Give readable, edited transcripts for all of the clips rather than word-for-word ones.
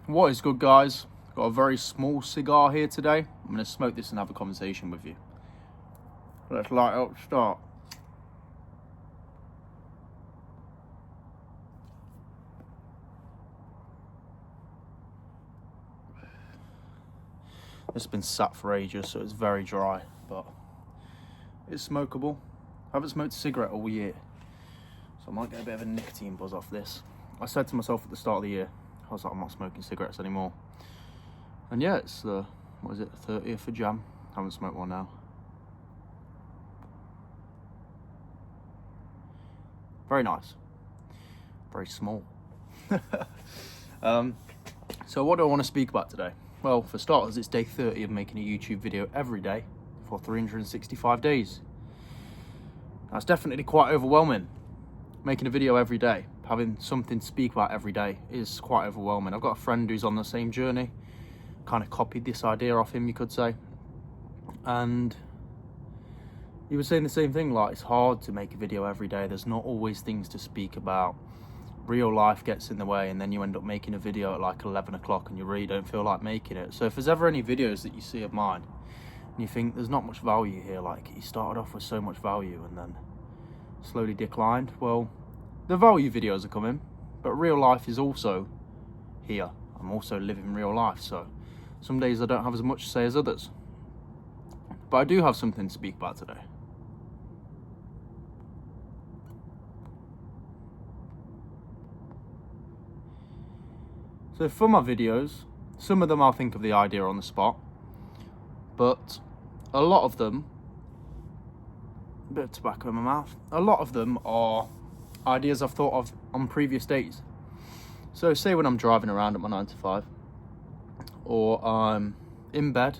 What is good, guys? Got a very small cigar here today. I'm going to smoke this and have a conversation with you. Let's light up to start. It's been sat for ages, so it's very dry, but it's smokable. I haven't smoked a cigarette all year, so I might get a bit of a nicotine buzz off this. I said to myself at the start of the year, I was like, I'm not smoking cigarettes anymore. And yeah, it's the, 30th of Jan. I haven't smoked one now. Very nice. Very small. So what do I want to speak about today? Well, for starters, it's day 30 of making a YouTube video every day for 365 days. That's definitely quite overwhelming. Making a video every day, having something to speak about every day is quite overwhelming. I've got a friend who's on the same journey, kind of copied this idea off him, you could say. And he was saying the same thing, like it's hard to make a video every day. There's not always things to speak about. Real life gets in the way, and then you end up making a video at like 11 o'clock and you really don't feel like making it. So if there's ever any videos that you see of mine and you think there's not much value here, like he started off with so much value and then slowly declined, well, the value videos are coming, but real life is also here. I'm also living real life, so some days I don't have as much to say as others. But I do have something to speak about today. So for my videos, some of them I'll think of the idea on the spot, but a lot of them, a bit of tobacco in my mouth, a lot of them are ideas I've thought of on previous days. So say when I'm driving around at my 9 to 5, or I'm in bed,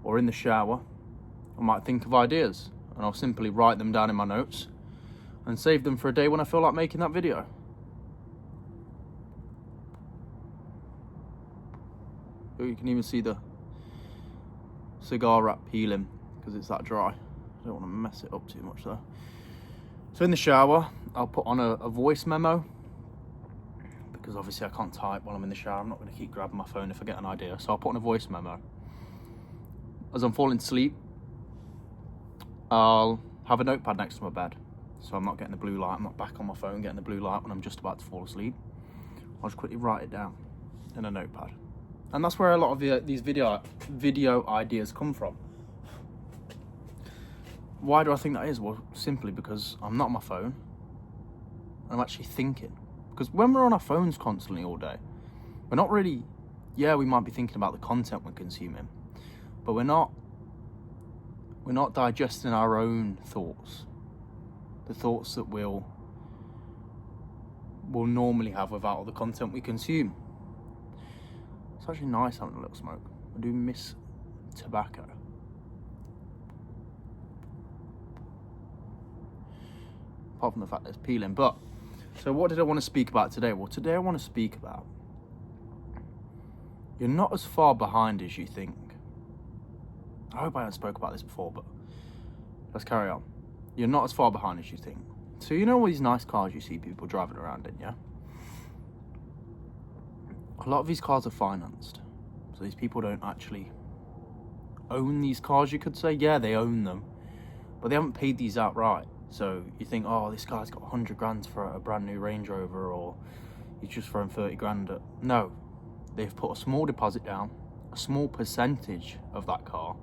or in the shower, I might think of ideas, and I'll simply write them down in my notes, and save them for a day when I feel like making that video. You can even see the cigar wrap peeling because it's that dry. I don't want to mess it up too much though. So in the shower, I'll put on a voice memo, because obviously I can't type while I'm in the shower. I'm not going to keep grabbing my phone if I get an idea. So I'll put on a voice memo. As I'm falling asleep, I'll have a notepad next to my bed, so I'm not getting the blue light. I'm not back on my phone getting the blue light when I'm just about to fall asleep. I'll just quickly write it down in a notepad. And that's where a lot of these video ideas come from. Why do I think that is? Well, simply because I'm not on my phone. I'm actually thinking. Because when we're on our phones constantly all day, we're not really, we might be thinking about the content we're consuming, but we're not digesting our own thoughts. The thoughts that we'll normally have without all the content we consume. It's actually nice having a little smoke. I do miss tobacco. Apart from the fact that it's peeling. But, so what did I want to speak about today? Well, today I want to speak about, you're not as far behind as you think. I hope I haven't spoke about this before, but let's carry on. You're not as far behind as you think. So you know all these nice cars you see people driving around in, yeah? A lot of these cars are financed. So these people don't actually own these cars, you could say. Yeah, they own them, but they haven't paid these outright. So you think, oh, this guy's got 100 grand for a brand new Range Rover, or he's just thrown 30 grand at... No, they've put a small deposit down, a small percentage of that car,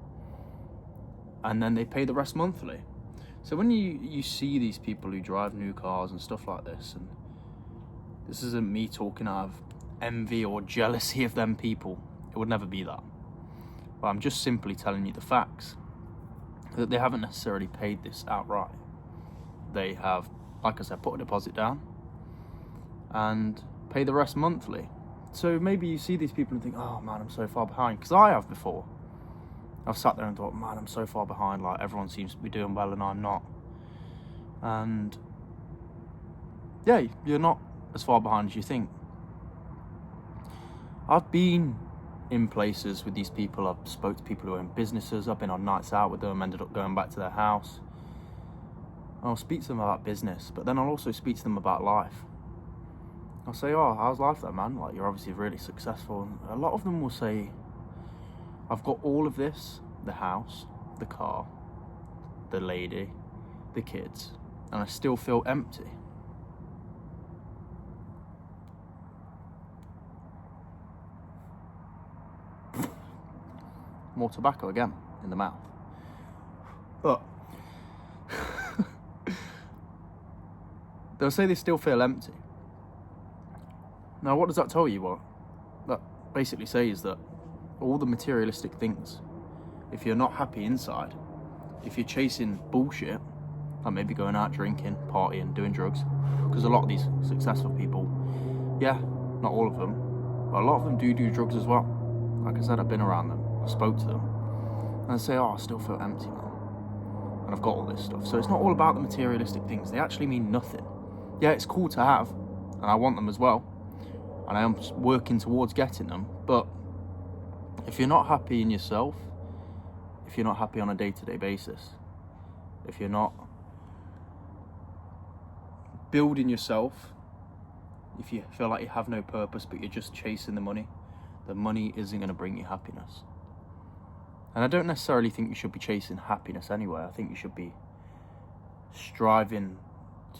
and then they pay the rest monthly. So when you see these people who drive new cars and stuff like this, and this isn't me talking out of envy or jealousy of them people, it would never be that, but I'm just simply telling you the facts, that they haven't necessarily paid this outright. They have, like I said, put a deposit down and pay the rest monthly. So maybe you see these people and think, oh man, I'm so far behind, because I have before. I've sat there and thought, man, I'm so far behind, like everyone seems to be doing well and I'm not. And yeah, you're not as far behind as you think. I've been in places with these people. I've spoke to people who own businesses. I've been on nights out with them, ended up going back to their house. I'll speak to them about business, but then I'll also speak to them about life. I'll say, oh, how's life there, man? Like, you're obviously really successful. And a lot of them will say, I've got all of this, the house, the car, the lady, the kids, and I still feel empty. More tobacco again in the mouth. But they'll say they still feel empty. Now, what does that tell you? What that basically says that all the materialistic things, if you're not happy inside, if you're chasing bullshit, like maybe going out drinking, partying, doing drugs, because a lot of these successful people, yeah, not all of them, but a lot of them do drugs as well. Like I said, I've been around them, I spoke to them, and they say, oh, I still feel empty, man, and I've got all this stuff. So it's not all about the materialistic things. They actually mean nothing. Yeah, it's cool to have, and I want them as well, and I am working towards getting them, but if you're not happy in yourself, if you're not happy on a day-to-day basis, if you're not building yourself, if you feel like you have no purpose but you're just chasing the money isn't going to bring you happiness. And I don't necessarily think you should be chasing happiness anyway. I think you should be striving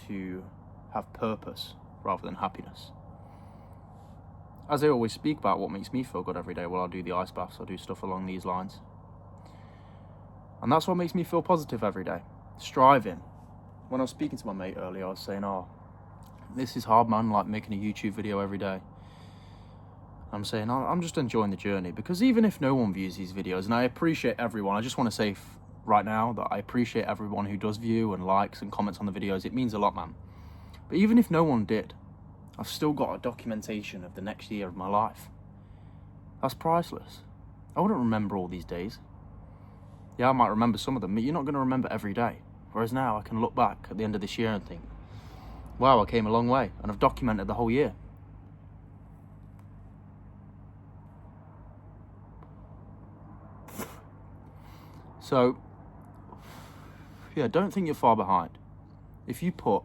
to have purpose rather than happiness. As I always speak about what makes me feel good every day, well, I'll do the ice baths, I'll do stuff along these lines. And that's what makes me feel positive every day. Striving. When I was speaking to my mate earlier, I was saying, oh, this is hard, man, like making a YouTube video every day. I'm saying, I'm just enjoying the journey, because even if no one views these videos, and I appreciate everyone, I just want to say right now that I appreciate everyone who does view and likes and comments on the videos. It means a lot, man. But even if no one did, I've still got a documentation of the next year of my life. That's priceless. I wouldn't remember all these days. Yeah, I might remember some of them, but you're not going to remember every day. Whereas now I can look back at the end of this year and think, wow, I came a long way, and I've documented the whole year. So, yeah, don't think you're far behind. If you put,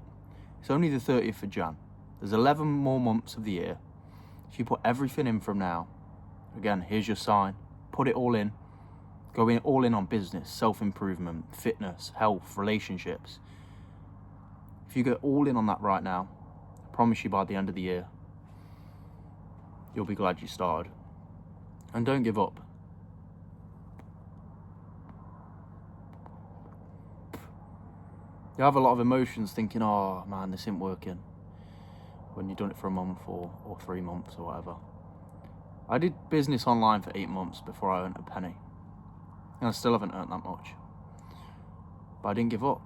it's only the 30th of Jan, there's 11 more months of the year. If you put everything in from now, again, here's your sign, put it all in, go in all in on business, self-improvement, fitness, health, relationships. If you go all in on that right now, I promise you by the end of the year, you'll be glad you started. And don't give up. You have a lot of emotions thinking, oh man, this isn't working, when you've done it for a month or 3 months or whatever. I did business online for 8 months before I earned a penny. And I still haven't earned that much. But I didn't give up.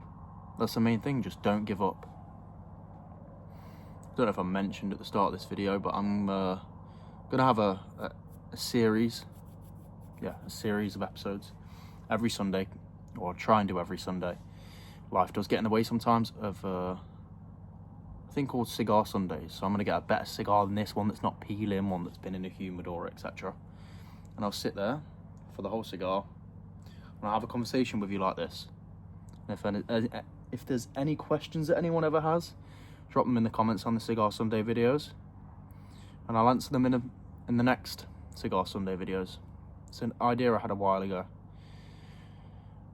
That's the main thing, just don't give up. I don't know if I mentioned at the start of this video, but I'm going to have a series. Yeah, a series of episodes every Sunday, or try and do every Sunday. Life does get in the way sometimes of a thing called Cigar Sundays. So I'm going to get a better cigar than this one that's not peeling, one that's been in a humidor, etc. And I'll sit there for the whole cigar, and I'll have a conversation with you like this. And if there's any questions that anyone ever has, drop them in the comments on the Cigar Sunday videos, and I'll answer them in the next Cigar Sunday videos. It's an idea I had a while ago,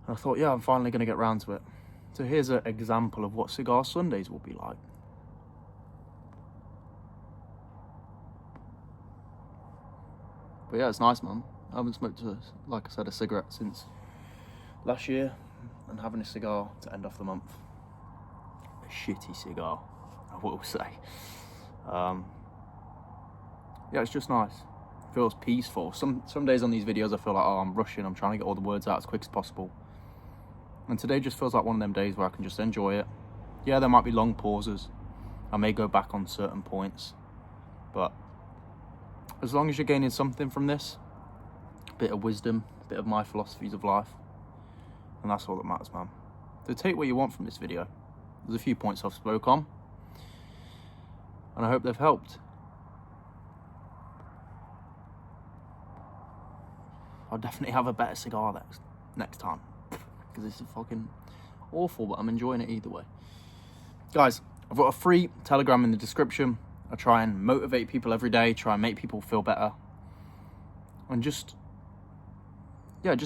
and I thought, yeah, I'm finally going to get round to it. So here's an example of what Cigar Sundays will be like. But yeah, it's nice, man. I haven't smoked, like I said, a cigarette since last year, and having a cigar to end off the month. A shitty cigar, I will say. Yeah, it's just nice. It feels peaceful. Some days on these videos I feel like, oh, I'm rushing, I'm trying to get all the words out as quick as possible. And today just feels like one of them days where I can just enjoy it. Yeah, there might be long pauses. I may go back on certain points. But as long as you're gaining something from this, a bit of wisdom, a bit of my philosophies of life, and that's all that matters, man. So take what you want from this video. There's a few points I've spoke on, and I hope they've helped. I'll definitely have a better cigar next time, because this is fucking awful, but I'm enjoying it either way. Guys, I've got a free Telegram in the description. I try and motivate people every day, try and make people feel better. And just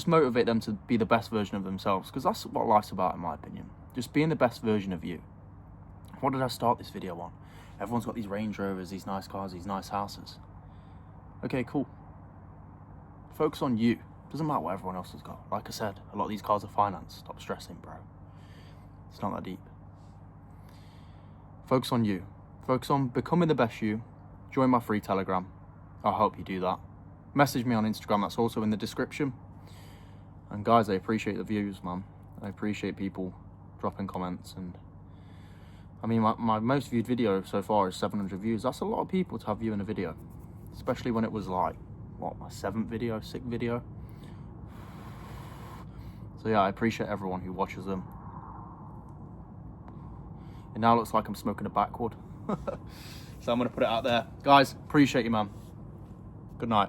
motivate them to be the best version of themselves, because that's what life's about, in my opinion. Just being the best version of you. What did I start this video on? Everyone's got these Range Rovers, these nice cars, these nice houses. Okay, cool. Focus on you. Doesn't matter what everyone else has got. Like I said, a lot of these cars are financed. Stop stressing, bro. It's not that deep. Focus on you. Focus on becoming the best you. Join my free Telegram. I'll help you do that. Message me on Instagram. That's also in the description. And guys, I appreciate the views, man. I appreciate people dropping comments. And I mean, my most viewed video so far is 700 views. That's a lot of people to have viewing a video. Especially when it was like, what, my 6th video. So yeah, I appreciate everyone who watches them. It now looks like I'm smoking a backwood. So I'm going to put it out there. Guys, appreciate you, man. Good night.